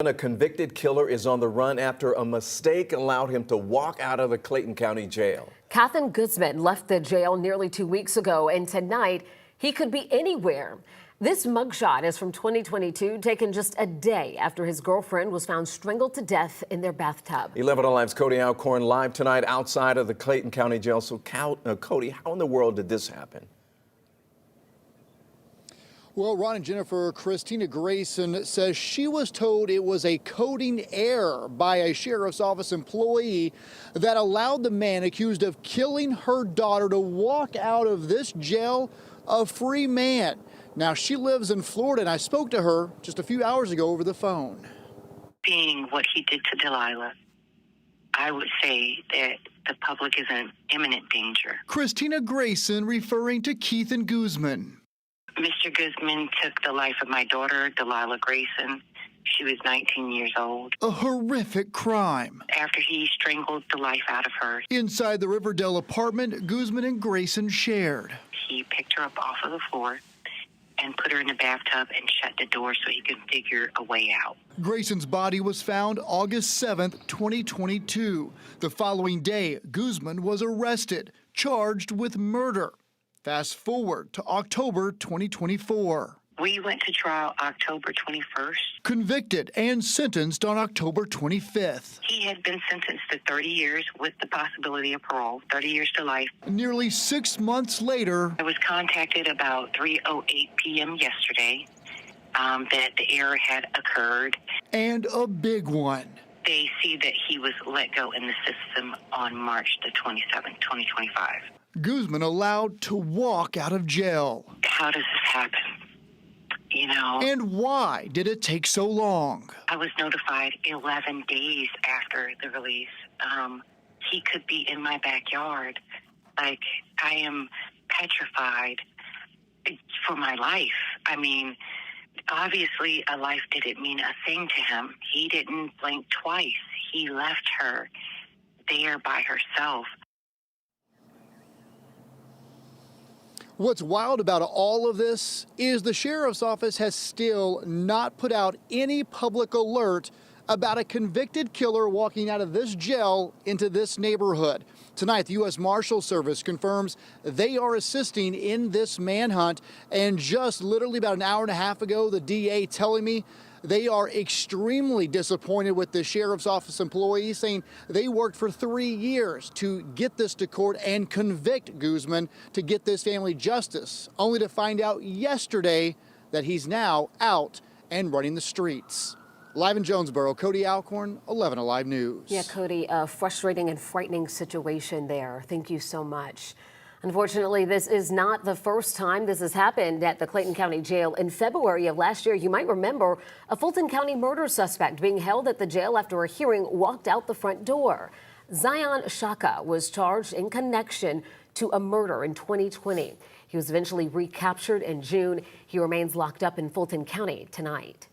A convicted killer is on the run after a mistake allowed him to walk out of the Clayton County Jail. Kathan Guzman left the jail nearly 2 weeks ago, and tonight he could be anywhere. This mugshot is from 2022, taken just a day after his girlfriend was found strangled to death in their bathtub. 11 Alive's Cody Alcorn live tonight outside of the Clayton County Jail. So, Cody, how in the world did this happen? Well, Ron and Jennifer, Christina Grayson says she was told it was a coding error by a sheriff's office employee that allowed the man accused of killing her daughter to walk out of this jail a free man. Now, she lives in Florida, and I spoke to her just a few hours ago over the phone. Being what he did to Delilah, I would say that the public is in imminent danger. Christina Grayson referring to Kathan Guzman. Mr. Guzman took the life of my daughter, Delilah Grayson. She was 19 years old. A horrific crime. After he strangled the life out of her, Inside the Riverdale apartment Guzman and Grayson shared. he picked her up off of the floor and put her in the bathtub and shut the door so he could figure a way out. Grayson's body was found August 7th, 2022. The following day, Guzman was arrested, charged with murder. Fast forward to October 2024. We went to trial October 21st. Convicted and sentenced on October 25th. He had been sentenced to 30 years with the possibility of parole, 30 years to life. Nearly 6 months later, I was contacted about 3:08 p.m. yesterday that the error had occurred. and a big one. They see that he was let go in the system on March the 27th, 2025. Guzman allowed to walk out of jail. How does this happen? You know, And why did it take so long? I was notified 11 days after the release. He could be in my backyard. Like, I am petrified for my life. I mean, obviously a life didn't mean a thing to him. He didn't blink twice. He left her there by herself. What's wild about all of this is the sheriff's office has still not put out any public alert about a convicted killer walking out of this jail into this neighborhood. Tonight, the U.S. Marshal Service confirms they are assisting in this manhunt. And just literally about an hour and a half ago, the DA telling me they are extremely disappointed with the sheriff's office employees, saying they worked for 3 years to get this to court and convict Guzman to get this family justice, only to find out yesterday that he's now out and running the streets. Live in Jonesboro, Cody Alcorn, 11 Alive News. Yeah, Cody, a frustrating and frightening situation there. Thank you so much. Unfortunately, this is not the first time this has happened at the Clayton County Jail. In February of last year, you might remember a Fulton County murder suspect being held at the jail after a hearing walked out the front door. Zion Shaka was charged in connection to a murder in 2020. He was eventually recaptured in June. He remains locked up in Fulton County tonight.